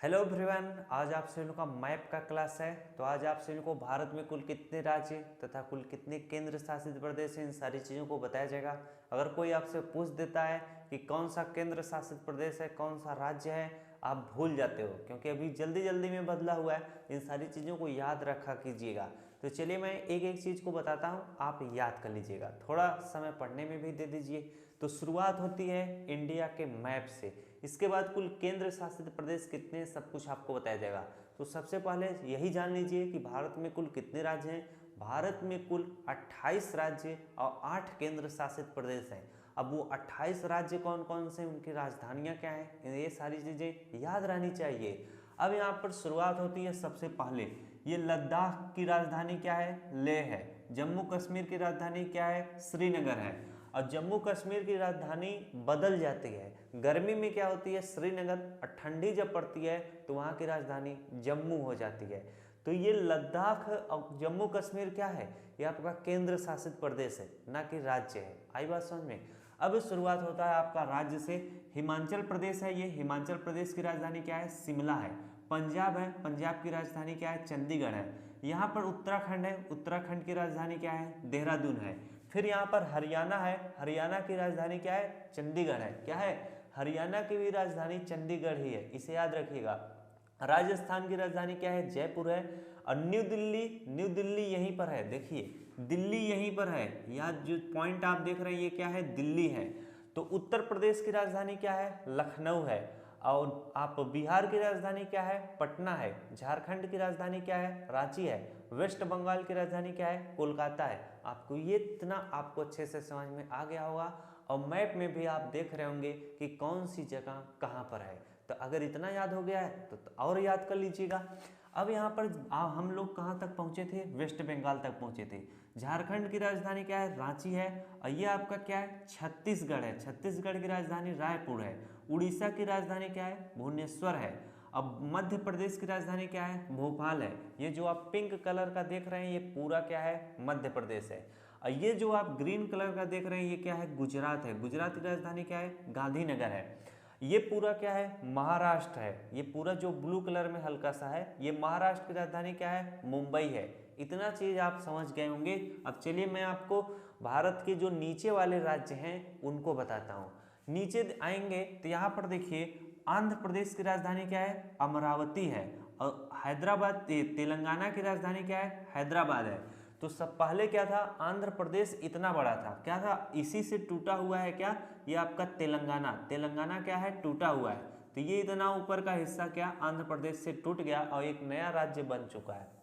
Hello everyone, आज आप सभी लोगों का मैप का क्लास है। तो आज आप सभी को भारत में कुल कितने राज्य तथा कुल कितने केंद्र शासित प्रदेश हैं, इन सारी चीज़ों को बताया जाएगा। अगर कोई आपसे पूछ देता है कि कौन सा केंद्र शासित प्रदेश है, कौन सा राज्य है, आप भूल जाते हो क्योंकि अभी जल्दी जल्दी में बदला हुआ है। इन सारी चीज़ों को याद रखा कीजिएगा। तो चलिए मैं एक एक चीज़ को बताता हूँ, आप याद कर लीजिएगा, थोड़ा समय पढ़ने में भी दे दीजिए। तो शुरुआत होती है इंडिया के मैप से, इसके बाद कुल केंद्र शासित प्रदेश कितने, सब कुछ आपको बताया जाएगा। तो सबसे पहले यही जान लीजिए कि भारत में कुल कितने राज्य हैं। भारत में कुल 28 राज्य और 8 केंद्र शासित प्रदेश हैं। अब वो 28 राज्य कौन कौन से, उनकी राजधानियां क्या हैं, ये सारी चीज़ें याद रहनी चाहिए। अब यहाँ पर शुरुआत होती है सबसे पहले, ये लद्दाख की राजधानी क्या है, लेह है। जम्मू कश्मीर की राजधानी क्या है, श्रीनगर है। और जम्मू कश्मीर की राजधानी बदल जाती है, गर्मी में क्या होती है श्रीनगर, और ठंडी जब पड़ती है तो वहाँ की राजधानी जम्मू हो जाती है। तो ये लद्दाख और जम्मू कश्मीर क्या है, ये आपका केंद्र शासित प्रदेश है, ना कि राज्य है। आई बात समझ में। अब शुरुआत होता है आपका राज्य से। हिमाचल प्रदेश है, ये हिमाचल प्रदेश की राजधानी क्या है, शिमला है। पंजाब है, पंजाब की राजधानी क्या है, चंडीगढ़ है। यहाँ पर उत्तराखंड है, उत्तराखंड की राजधानी क्या है, देहरादून है। फिर यहाँ पर हरियाणा है, हरियाणा की राजधानी क्या है, चंडीगढ़ है। क्या है, हरियाणा की भी राजधानी चंडीगढ़ ही है, इसे याद रखिएगा। राजस्थान की राजधानी क्या है, जयपुर है। और न्यू दिल्ली, न्यू दिल्ली यहीं पर है, देखिए दिल्ली यहीं पर है, यहाँ जो पॉइंट आप देख रहे हैं ये क्या है, दिल्ली है। तो उत्तर प्रदेश की राजधानी क्या है, लखनऊ है। और आप बिहार की राजधानी क्या है, पटना है। झारखंड की राजधानी क्या है, रांची है। वेस्ट बंगाल की राजधानी क्या है, कोलकाता है। आपको ये इतना आपको अच्छे से समझ में आ गया होगा, और मैप में भी आप देख रहे होंगे कि कौन सी जगह कहाँ पर है। तो अगर इतना याद हो गया है तो और याद कर लीजिएगा। अब यहाँ पर हम लोग कहाँ तक पहुँचे थे, वेस्ट बंगाल तक पहुँचे थे। झारखंड की राजधानी क्या है, रांची है। और ये आपका क्या है, छत्तीसगढ़ है। छत्तीसगढ़ की राजधानी रायपुर है। उड़ीसा की राजधानी क्या है, भुवनेश्वर है। अब मध्य प्रदेश की राजधानी क्या है, भोपाल है। ये जो आप पिंक कलर का देख रहे हैं ये पूरा क्या है, मध्य प्रदेश है। और ये जो आप ग्रीन कलर का देख रहे हैं ये क्या है, गुजरात है। गुजरात की राजधानी क्या है, गांधीनगर है। ये पूरा क्या है, महाराष्ट्र है। ये पूरा जो ब्लू कलर में हल्का सा है ये महाराष्ट्र की राजधानी क्या है, मुंबई है। इतना चीज आप समझ गए होंगे। अब चलिए मैं आपको भारत के जो नीचे वाले राज्य हैं उनको बताता हूँ। नीचे आएंगे तो यहाँ पर देखिए आंध्र प्रदेश की राजधानी क्या है, अमरावती है। और हैदराबाद तेलंगाना की राजधानी क्या है, हैदराबाद है। तो सब पहले क्या था, आंध्र प्रदेश इतना बड़ा था, क्या था, इसी से टूटा हुआ है क्या, ये आपका तेलंगाना। तेलंगाना क्या है, टूटा हुआ है। तो ये इतना ऊपर का हिस्सा क्या आंध्र प्रदेश से टूट गया और एक नया राज्य बन चुका है।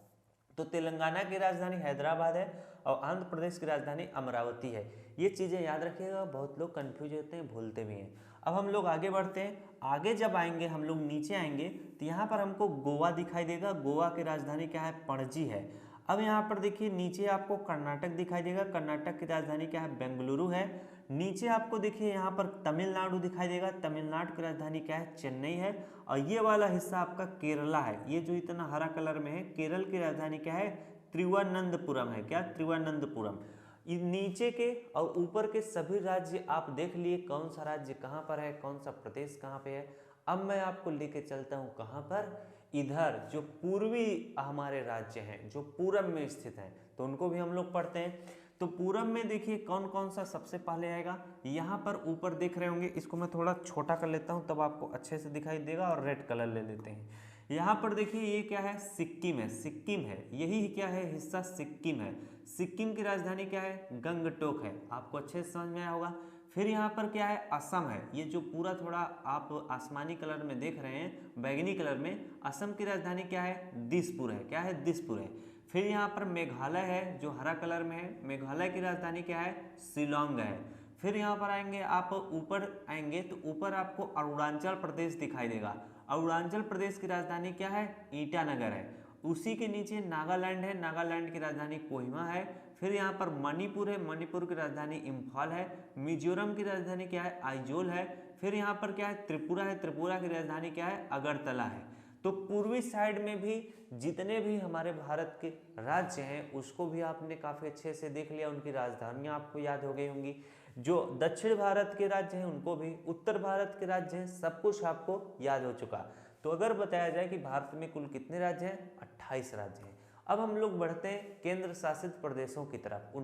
तो तेलंगाना की राजधानी हैदराबाद है और आंध्र प्रदेश की राजधानी अमरावती है। ये चीज़ें याद रखिएगा, बहुत लोग कंफ्यूज होते हैं, भूलते भी हैं। अब हम लोग आगे बढ़ते हैं। आगे जब आएंगे हम लोग नीचे आएंगे तो यहाँ पर हमको गोवा दिखाई देगा। गोवा की राजधानी क्या है, पणजी है। अब यहाँ पर देखिए नीचे आपको कर्नाटक दिखाई देगा। कर्नाटक की राजधानी क्या है, बेंगलुरु है। नीचे आपको देखिए यहाँ पर तमिलनाडु दिखाई देगा। तमिलनाडु की राजधानी क्या है, चेन्नई है। और ये वाला हिस्सा आपका केरला है, ये जो इतना हरा कलर में है, केरल की राजधानी क्या है, त्रिवनंतपुरम है। क्या, त्रिवनंतपुरम। नीचे के और ऊपर के सभी राज्य आप देख लिए, कौन सा राज्य कहाँ पर है, कौन सा प्रदेश कहाँ पे है। अब मैं आपको लेके चलता हूँ कहाँ पर, इधर जो पूर्वी हमारे राज्य हैं जो पूरब में स्थित हैं, तो उनको भी हम लोग पढ़ते हैं। तो पूरब में देखिए कौन कौन सा सबसे पहले आएगा। यहाँ पर ऊपर देख रहे होंगे, इसको मैं थोड़ा छोटा कर लेता हूँ तब आपको अच्छे से दिखाई देगा, और रेड कलर ले लेते हैं। यहाँ पर देखिए ये क्या है, सिक्किम है। सिक्किम है, यही क्या है, हिस्सा सिक्किम है। सिक्किम की राजधानी क्या है, गंगटोक है। आपको अच्छे से समझ में आया होगा। फिर यहाँ पर क्या है, असम है। ये जो पूरा थोड़ा आप आसमानी कलर में देख रहे हैं, बैगनी कलर में, असम की राजधानी क्या है, दिसपुर है। क्या है, दिसपुर है। फिर यहाँ पर मेघालय है जो हरा कलर में है। मेघालय की राजधानी क्या है, शिलोंग है। फिर यहाँ पर आएंगे, आप ऊपर आएंगे तो ऊपर आपको अरुणाचल प्रदेश दिखाई देगा। अरुणाचल प्रदेश की राजधानी क्या है, ईटानगर है। उसी के नीचे नागालैंड है। नागालैंड की राजधानी कोहिमा है। फिर यहाँ पर मणिपुर है। मणिपुर की राजधानी इम्फाल है। मिजोरम की राजधानी क्या है, आइजोल है। फिर यहाँ पर क्या है, त्रिपुरा है। त्रिपुरा की राजधानी क्या है, अगरतला है। तो पूर्वी साइड में भी जितने भी हमारे भारत के राज्य हैं उसको भी आपने काफ़ी अच्छे से देख लिया, उनकी राजधानियाँ आपको याद हो गई होंगी। जो दक्षिण भारत के राज्य हैं उनको भी, उत्तर भारत के राज्य हैं, सब कुछ आपको याद हो चुका। तो अगर बताया जाए कि भारत में कुल कितने राज्य हैं, 28 राज्य हैं। अब हम लोग बढ़ते हैं केंद्र शासित प्रदेशों की तरफ,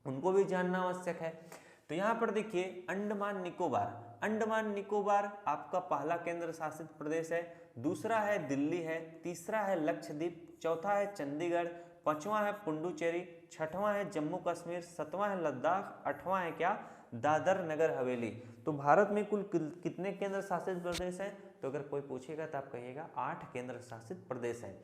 उनको भी जानना आवश्यक है। तो यहाँ पर देखिए अंडमान निकोबार, अंडमान निकोबार आपका पहला केंद्र शासित प्रदेश है, दूसरा है दिल्ली है, तीसरा है लक्षद्वीप, चौथा है चंडीगढ़, पांचवा है पुडुचेरी, छठवां है जम्मू कश्मीर, सातवां है लद्दाख, आठवां है क्या, दादर नगर हवेली। तो भारत में कुल कितने केंद्र शासित प्रदेश हैं, तो अगर कोई पूछेगा तो आप कहिएगा 8 केंद्र शासित प्रदेश हैं।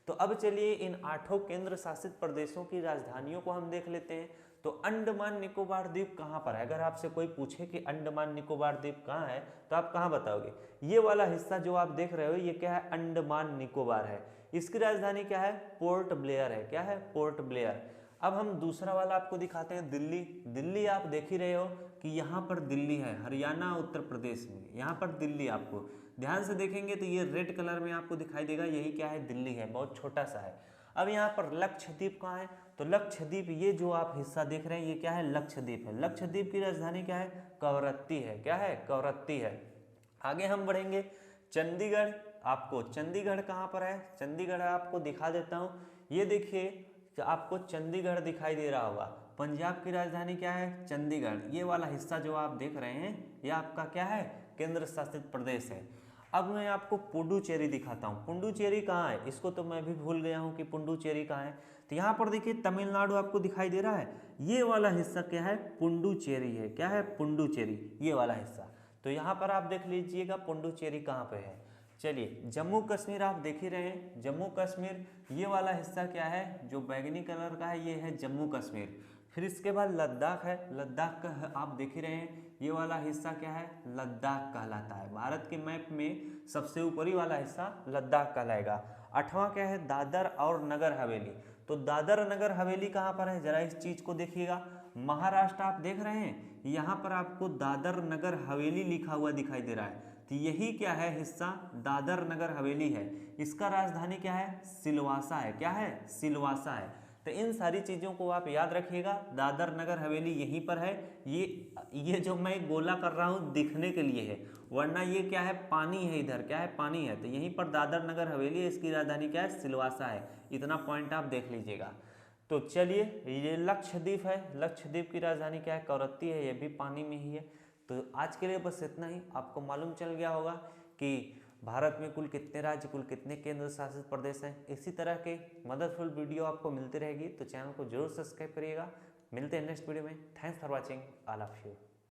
तो अब चलिए इन 8 केंद्र शासित प्रदेशों की राजधानियों को हम देख लेते हैं। तो अंडमान निकोबार द्वीप कहाँ पर है, अगर आपसे कोई पूछे कि अंडमान निकोबार द्वीप कहाँ है तो आप कहाँ बताओगे, ये वाला हिस्सा जो आप देख रहे हो ये क्या है, अंडमान निकोबार है। इसकी राजधानी क्या है, पोर्ट ब्लेयर है, क्या है, पोर्ट ब्लेयर। अब हम दूसरा वाला आपको दिखाते हैं, दिल्ली। दिल्ली आप देख ही रहे हो कि यहाँ पर दिल्ली है, हरियाणा उत्तर प्रदेश में, यहाँ पर दिल्ली आपको ध्यान से देखेंगे तो ये रेड कलर में आपको दिखाई देगा, यही क्या है, दिल्ली है, बहुत छोटा सा है। अब यहाँ पर लक्षद्वीप कहाँ है, तो लक्षद्वीप ये जो आप हिस्सा देख रहे हैं ये क्या है, लक्षद्वीप है। लक्षद्वीप की राजधानी क्या है, कवरत्ती है, क्या है, कवरत्ती है। आगे हम बढ़ेंगे, चंडीगढ़, आपको चंडीगढ़ कहाँ पर है, चंडीगढ़ आपको दिखा देता हूँ, ये देखिए आपको चंडीगढ़ दिखाई दे रहा होगा। पंजाब की राजधानी क्या है, चंडीगढ़। ये वाला हिस्सा जो आप देख रहे हैं ये आपका क्या है, केंद्र शासित प्रदेश है। अब मैं आपको पुडुचेरी दिखाता हूँ। पुडुचेरी कहाँ है, इसको तो मैं भी भूल गया हूँ कि पुडुचेरी कहाँ है। तो यहाँ पर देखिए तमिलनाडु आपको दिखाई दे रहा है, ये वाला हिस्सा क्या है, पुडुचेरी है, क्या है, पुडुचेरी, ये वाला हिस्सा। तो यहाँ पर आप देख लीजिएगा पुडुचेरी कहाँ पे है। चलिए जम्मू कश्मीर आप देख ही रहे हैं, जम्मू कश्मीर ये वाला हिस्सा क्या है, जो बैगनी कलर का है ये है जम्मू कश्मीर। फिर इसके बाद लद्दाख है, लद्दाख का आप देख ही रहे हैं, ये वाला हिस्सा क्या है, लद्दाख कहलाता है। भारत के मैप में सबसे ऊपरी वाला हिस्सा लद्दाख कहलाएगा। आठवां क्या है, दादर और नगर हवेली। तो दादर नगर हवेली कहाँ पर है, जरा इस चीज को देखिएगा। महाराष्ट्र आप देख रहे हैं, यहाँ पर आपको दादर नगर हवेली लिखा हुआ दिखाई दे रहा है। तो यही क्या है हिस्सा, दादर नगर हवेली है। इसका राजधानी क्या है, सिलवासा है, क्या है, सिलवासा है। तो इन सारी चीज़ों को आप याद रखिएगा, दादर नगर हवेली यहीं पर है। ये जो मैं गोला कर रहा हूँ दिखने के लिए है, वरना ये क्या है, पानी है, इधर क्या है, पानी है। तो यहीं पर दादर नगर हवेली है, इसकी राजधानी क्या है, सिलवासा है। इतना पॉइंट आप देख लीजिएगा। तो चलिए ये लक्षद्वीप है, लक्षद्वीप की राजधानी क्या है, कवरत्ती है, ये भी पानी में ही है। तो आज के लिए बस इतना ही। आपको मालूम चल गया होगा कि भारत में कुल कितने राज्य, कुल कितने केंद्र शासित प्रदेश हैं। इसी तरह के मददफुल वीडियो आपको मिलती रहेगी, तो चैनल को जरूर सब्सक्राइब करिएगा। मिलते हैं नेक्स्ट वीडियो में। Thanks for watching, all of you.